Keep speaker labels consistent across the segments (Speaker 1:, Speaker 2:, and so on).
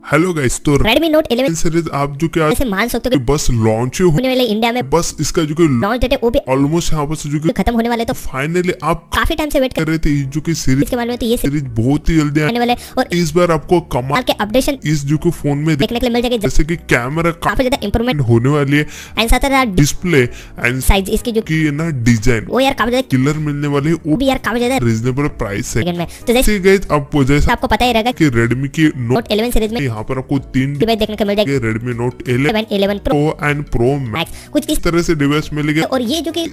Speaker 1: Hello guys, तो
Speaker 2: Redmi Note 11
Speaker 1: series आप जो क्या
Speaker 2: ऐसे मान सकते हो कि
Speaker 1: बस लॉन्च होने
Speaker 2: वाले इंडिया में
Speaker 1: बस इसका जो
Speaker 2: लॉन्च डेट है वो भी
Speaker 1: ऑलमोस्ट यहाँ पर जो कि
Speaker 2: खत्म होने वाले, तो
Speaker 1: फाइनली आप
Speaker 2: काफी टाइम से वेट
Speaker 1: कर रहे थे जो कि सीरीज
Speaker 2: के मालूम है, तो ये
Speaker 1: सीरीज बहुत ही जल्दी
Speaker 2: आने वाले और
Speaker 1: इस बार आपको कमाल
Speaker 2: के अपडेशन
Speaker 1: इस जो कि फोन में
Speaker 2: देखने के लिए मिल जाएगी,
Speaker 1: जैसे कि कैमरा
Speaker 2: काफी ज्यादा इंप्रूवमेंट
Speaker 1: होने वाली है
Speaker 2: एंड साथ साथ
Speaker 1: डिस्प्ले एंड
Speaker 2: साइज इसकी जो
Speaker 1: की ना डिजाइन
Speaker 2: वो यार काफी ज्यादा
Speaker 1: किलर मिलने वाली है, वो
Speaker 2: भी यार काफी ज्यादा
Speaker 1: रीजनेबल प्राइस है
Speaker 2: में। तो जैसे
Speaker 1: गाइस आपको जैसे
Speaker 2: आपको पता ही रहेगा
Speaker 1: कि Redmi की
Speaker 2: Note 11 सीरीज में
Speaker 1: यहाँ पर आपको 3
Speaker 2: डिवाइस देखने को मिल जाएगी,
Speaker 1: Redmi Note 11
Speaker 2: Pro
Speaker 1: and Pro Max
Speaker 2: कुछ इस
Speaker 1: तरह से डिवाइस मिलेगी।
Speaker 2: और ये जो कि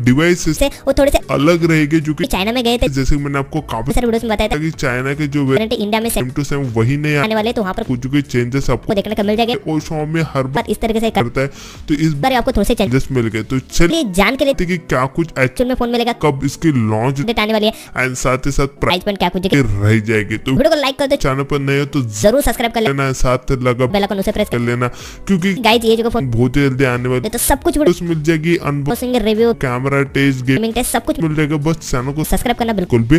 Speaker 1: डिवाइस
Speaker 2: से वो थोड़े से
Speaker 1: अलग रहेगी जो कि
Speaker 2: चाइना में गए थे,
Speaker 1: जैसे कि मैंने आपको काफी
Speaker 2: सारे वीडियोस में बताया था
Speaker 1: कि चाइना के जो
Speaker 2: वारंटी इंडिया में
Speaker 1: सेम टू सेम वही नहीं
Speaker 2: आने वाले, तो वहाँ पर
Speaker 1: कुछ भी चेंजेस आपको
Speaker 2: देखने को मिल जाएगा।
Speaker 1: और Xiaomi हर बार
Speaker 2: इस तरीके से
Speaker 1: करता है, तो इस
Speaker 2: बार आपको थोड़े से
Speaker 1: चेंजेस मिल गए। तो चलिए
Speaker 2: जान के लिए
Speaker 1: कि क्या कुछ
Speaker 2: एक्चुअल में फोन मिलेगा,
Speaker 1: कब इसकी लॉन्च
Speaker 2: डेट आने वाली है
Speaker 1: एंड साथ ही साथ
Speaker 2: प्राइस पॉइंट क्या कुछ
Speaker 1: रह जाएगी। तो
Speaker 2: वीडियो को लाइक कर दो,
Speaker 1: चैनल पर नए हो तो
Speaker 2: जरूर सब्सक्राइब कर
Speaker 1: लेना, साथ लगा
Speaker 2: बेल आइकन उसे प्रेस
Speaker 1: कर लेना, क्योंकि
Speaker 2: गाइस ये जो फोन
Speaker 1: बहुत ही जल्दी आने वाली
Speaker 2: तो सब कुछ
Speaker 1: वीडियोस मिल जाएगी, unboxing
Speaker 2: review
Speaker 1: camera test
Speaker 2: gaming test सब कुछ
Speaker 1: मिल जाएगा। बस चैनल को
Speaker 2: सब्सक्राइब करना
Speaker 1: बिल्कुल भी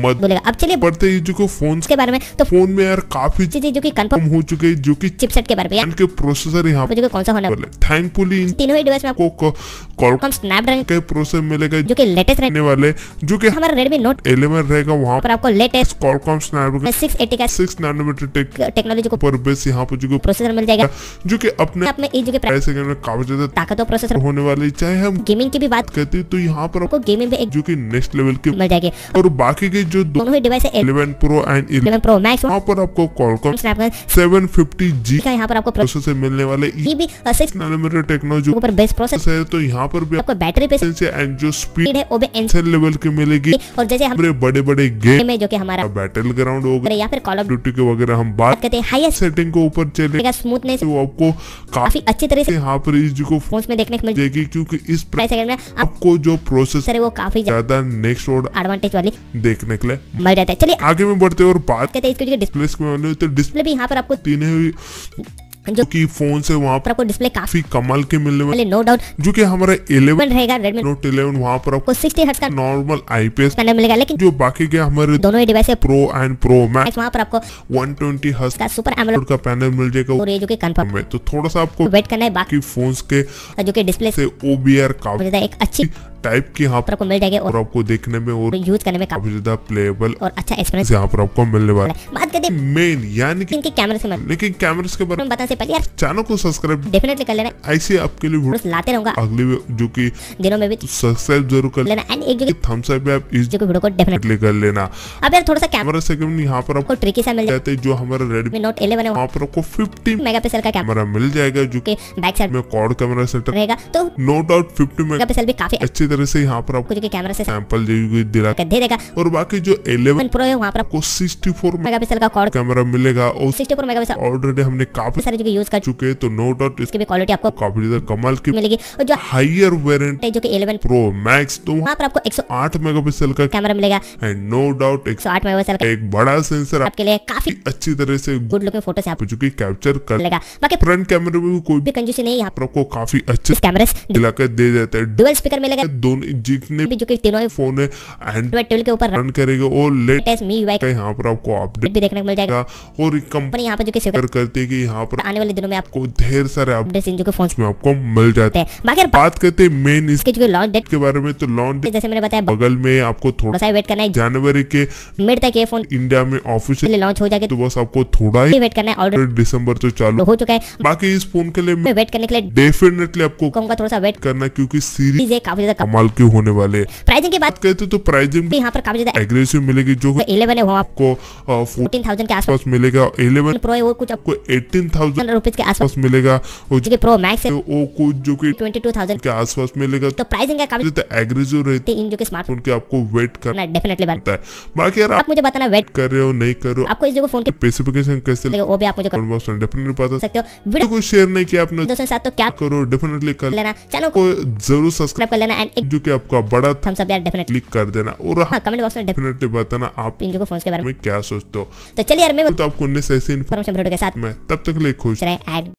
Speaker 1: मत
Speaker 2: बोलेगा। अब चलिए
Speaker 1: बढ़ते ही जो फोन
Speaker 2: के बारे में, तो
Speaker 1: फोन में यार काफी
Speaker 2: चीजें जो कि कंफर्म
Speaker 1: हो चुके हैं, जो कि
Speaker 2: चिपसेट के बारे में,
Speaker 1: इनके प्रोसेसर यहाँ
Speaker 2: जो कौन सा होने वाला है।
Speaker 1: थैंकफुली इन
Speaker 2: तीनों ही डिवाइस में
Speaker 1: आपको Qualcomm
Speaker 2: स्नैपड्रैगन
Speaker 1: के प्रोसेसर मिलेगा
Speaker 2: जो कि लेटेस्ट रहने
Speaker 1: वाले, जो कि
Speaker 2: हमारा Redmi Note
Speaker 1: 11 रहेगा। वहाँ
Speaker 2: पर आपको लेटेस्ट
Speaker 1: Qualcomm Snapdragon
Speaker 2: 680 का
Speaker 1: 6 नैनोमीटर
Speaker 2: टेक्नोलॉजी को
Speaker 1: पर बेस यहाँ पर जो
Speaker 2: प्रोसेसर मिल जाएगा,
Speaker 1: जो कि अपने
Speaker 2: आप में जो कि
Speaker 1: प्राइस में काफी ज्यादा
Speaker 2: ताकतवर प्रोसेसर
Speaker 1: होने वाली। चाहे हम
Speaker 2: गेमिंग की भी बात
Speaker 1: कहते हैं तो यहाँ पर
Speaker 2: आपको गेमिंग पे एक
Speaker 1: जो कि नेक्स्ट लेवल की
Speaker 2: मिल जाएगी,
Speaker 1: और बाकी के जो
Speaker 2: दोनों ही डिवाइस है
Speaker 1: 11 Pro एंड
Speaker 2: 11 Pro Max
Speaker 1: वहाँ पर आपको Qualcomm
Speaker 2: स्नैपड्रैगन
Speaker 1: 750G
Speaker 2: का यहाँ पर आपको
Speaker 1: प्रोसेसर मिलने वाले,
Speaker 2: ये भी 6
Speaker 1: नैनोमीटर टेक्नोलॉजी
Speaker 2: ऊपर बेस प्रोसेसर
Speaker 1: है। तो यहाँ पर भी
Speaker 2: आपको बैटरी पे
Speaker 1: एंड जो स्पीड
Speaker 2: है वो भी
Speaker 1: एंसर लेवल की मिलेगी।
Speaker 2: और जैसे हम
Speaker 1: बड़े बड़े गेम
Speaker 2: में जो कि हमारा
Speaker 1: बैटल ग्राउंड हो गया
Speaker 2: या फिर कॉल ऑफ
Speaker 1: ड्यूटी के वगैरह हम बात
Speaker 2: करते हैं, हाईएस्ट
Speaker 1: सेटिंग को ऊपर चलेगा,
Speaker 2: स्मूथनेस
Speaker 1: तो आपको
Speaker 2: काफी अच्छी तरह से
Speaker 1: यहाँ पर इस जो
Speaker 2: फोन्स में देखने को मिल
Speaker 1: जाएगी, क्योंकि इस
Speaker 2: प्राइस सेगमेंट में
Speaker 1: आपको जो प्रोसेसर
Speaker 2: है वो काफी
Speaker 1: ज्यादा नेक्स्ट और
Speaker 2: एडवांटेज वाली
Speaker 1: देखने के लिए
Speaker 2: मिल जाता है। चलिए
Speaker 1: आगे में बढ़ते और बात
Speaker 2: कहते हैं इसके
Speaker 1: डिस्प्ले में, तो
Speaker 2: डिस्प्ले भी यहाँ पर आपको
Speaker 1: तीन जो कि फोन से वहाँ पर
Speaker 2: आपको डिस्प्ले काफी
Speaker 1: कमाल के मिलने वाले,
Speaker 2: नो डाउट,
Speaker 1: जो कि हमारा 11
Speaker 2: रहेगा Redmi
Speaker 1: Note 11 वहाँ पर आपको
Speaker 2: 60 हर्ट्ज का
Speaker 1: नॉर्मल आईपीएस
Speaker 2: पैनल मिलेगा, लेकिन
Speaker 1: जो बाकी के हमारे
Speaker 2: दोनों ही डिवाइस है
Speaker 1: Pro एंड Pro Max
Speaker 2: वहाँ पर आपको
Speaker 1: 120 हर्ट्ज
Speaker 2: का सुपर एमोलेड
Speaker 1: का पैनल मिल जाएगा।
Speaker 2: और ये जो कि कंफर्म
Speaker 1: है, तो थोड़ा सा आपको
Speaker 2: वेट करना है, बाकी
Speaker 1: फोन्स के
Speaker 2: जो कि डिस्प्ले
Speaker 1: से OBR काफी
Speaker 2: एक अच्छी
Speaker 1: टाइप की यहाँ पर
Speaker 2: आपको मिल जाएगी
Speaker 1: और आपको देखने में और
Speaker 2: यूज करने में
Speaker 1: काफी ज्यादा प्लेएबल
Speaker 2: और अच्छा एक्सपीरियंस
Speaker 1: यहाँ पर आपको मिलने वाला है।
Speaker 2: बात करते हैं
Speaker 1: मेन यानी कि
Speaker 2: इनके कैमरे से,
Speaker 1: लेकिन कैमरास के बारे में
Speaker 2: बताने से पहले यार
Speaker 1: चैनल को सब्सक्राइब
Speaker 2: डेफिनेटली कर लेना,
Speaker 1: ऐसे आपके लिए वीडियो
Speaker 2: लाते रहूंगा
Speaker 1: अगले जो कि
Speaker 2: दिनों में भी,
Speaker 1: सब्सक्राइब जरूर कर
Speaker 2: लेना एंड एक जो
Speaker 1: थम्स अप आप इस
Speaker 2: जो वीडियो को डेफिनेटली
Speaker 1: कर लेना।
Speaker 2: अब यार थोड़ा सा
Speaker 1: कैमरा सेकंड यहाँ पर आपको
Speaker 2: ट्रिकी सा मिल
Speaker 1: जाता है, जो हमारा Redmi
Speaker 2: Note 11 है
Speaker 1: वहाँ पर आपको 50
Speaker 2: मेगापिक्सल का
Speaker 1: कैमरा मिल जाएगा, जो कि
Speaker 2: बैक साइड
Speaker 1: में क्वाड कैमरा सेटअप
Speaker 2: रहेगा, तो
Speaker 1: नो डाउट 50
Speaker 2: मेगापिक्सल भी काफी
Speaker 1: अच्छी तरह से यहाँ पर आपको
Speaker 2: जो कि कैमरा से
Speaker 1: सैंपल दिला
Speaker 2: दे देगा।
Speaker 1: और बाकी जो 11
Speaker 2: Pro है वहाँ पर
Speaker 1: आपको 64
Speaker 2: मेगापिक्सल का क्वाड
Speaker 1: कैमरा मिलेगा, और
Speaker 2: 64 मेगापिक्सल
Speaker 1: ऑलरेडी हमने काफी
Speaker 2: सारे जो कि यूज कर
Speaker 1: चुके हैं, तो नो डाउट
Speaker 2: इसकी भी क्वालिटी आपको
Speaker 1: काफी ज्यादा कमाल की
Speaker 2: मिलेगी। और जो
Speaker 1: हायर वेरिएंट
Speaker 2: है जो कि 11
Speaker 1: Pro Max, तो
Speaker 2: वहाँ पर आपको
Speaker 1: 108 मेगापिक्सल का
Speaker 2: कैमरा मिलेगा
Speaker 1: एंड नो डाउट
Speaker 2: 108 मेगापिक्सल का
Speaker 1: एक बड़ा सेंसर
Speaker 2: आपके लिए काफी
Speaker 1: अच्छी तरह से
Speaker 2: गुड लुकिंग फोटो से आप
Speaker 1: जो कि कैप्चर कर
Speaker 2: लेगा। बाकी
Speaker 1: फ्रंट कैमरे में भी कोई
Speaker 2: भी कंजूसी नहीं है, यहाँ
Speaker 1: पर आपको काफी अच्छे
Speaker 2: कैमरे
Speaker 1: दिलाकर दे देता है।
Speaker 2: डुअल स्पीकर मिलेगा,
Speaker 1: दोनों जितने
Speaker 2: भी जो कि तीनों
Speaker 1: फोन है एंड्रॉइड
Speaker 2: टेबल के ऊपर
Speaker 1: रन करेगा, और लेटेस्ट
Speaker 2: MIUI
Speaker 1: का यहाँ पर आपको अपडेट
Speaker 2: भी देखने को मिल जाएगा।
Speaker 1: और कंपनी
Speaker 2: यहाँ पर जो कि
Speaker 1: शेयर करती है कि यहाँ पर
Speaker 2: आने वाले दिनों में आपको
Speaker 1: ढेर सारे
Speaker 2: अपडेट्स इन जो कि फोन
Speaker 1: में आपको मिल जाते हैं।
Speaker 2: बाकी
Speaker 1: बात करते हैं मेन
Speaker 2: इसके जो लॉन्च डेट
Speaker 1: के बारे में, तो लॉन्च डेट
Speaker 2: जैसे मैंने बताया
Speaker 1: बगल में आपको थोड़ा
Speaker 2: सा वेट करना है,
Speaker 1: जनवरी के
Speaker 2: मिड तक ये फोन
Speaker 1: इंडिया में ऑफिशियली
Speaker 2: लॉन्च हो जाएगा,
Speaker 1: तो बस आपको थोड़ा ही
Speaker 2: वेट करना है, ऑलरेडी
Speaker 1: दिसंबर तो चालू
Speaker 2: हो चुका है।
Speaker 1: बाकी इस फोन के लिए
Speaker 2: वेट करने के लिए
Speaker 1: डेफिनेटली आपको
Speaker 2: कहूंगा थोड़ा सा वेट
Speaker 1: करना, क्योंकि सीरीज
Speaker 2: काफी ज्यादा
Speaker 1: कमाल की होने वाले।
Speaker 2: प्राइसिंग की बात
Speaker 1: कहते तो प्राइसिंग
Speaker 2: यहाँ पर काफी ज्यादा
Speaker 1: एग्रेसिव मिलेगी, जो
Speaker 2: 11 है वो
Speaker 1: आपको
Speaker 2: 14,000 के आसपास
Speaker 1: मिलेगा। 11
Speaker 2: Pro है वो कुछ आपको
Speaker 1: 18,000
Speaker 2: रुपीज के आसपास
Speaker 1: मिलेगा,
Speaker 2: जो कि Pro Max है
Speaker 1: वो कुछ जो कि
Speaker 2: 22,000
Speaker 1: के आसपास मिलेगा।
Speaker 2: तो प्राइसिंग का काफी
Speaker 1: एग्रेसिव रहती
Speaker 2: इन जो कि स्मार्टफोन
Speaker 1: के आपको वेट करना
Speaker 2: डेफिनेटली
Speaker 1: बनता है। बाकी यार
Speaker 2: आप मुझे बताना वेट
Speaker 1: कर रहे हो नहीं कर रहे हो,
Speaker 2: आपको इस जो फोन के
Speaker 1: स्पेसिफिकेशन कैसे
Speaker 2: लगे वो भी आप मुझे
Speaker 1: कमेंट बॉक्स में डेफिनेटली बता
Speaker 2: सकते हो।
Speaker 1: वीडियो को शेयर नहीं किया आपने
Speaker 2: दोस्तों के साथ तो क्या
Speaker 1: करो, डेफिनेटली कर
Speaker 2: लेना, चैनल
Speaker 1: को जरूर सब्सक्राइब
Speaker 2: कर लेना एंड एक
Speaker 1: जो कि आपका बड़ा
Speaker 2: थम्स अप यार डेफिनेटली
Speaker 1: क्लिक कर देना, और
Speaker 2: हां कमेंट बॉक्स में
Speaker 1: डेफिनेटली बताना आप
Speaker 2: इन जो फोन के बारे
Speaker 1: में क्या सोचते हो।
Speaker 2: तो चलिए यार मैं
Speaker 1: तो आपको इनफॉरमेशन
Speaker 2: वीडियो के साथ
Speaker 1: में तब तक ले खुश
Speaker 2: रहे।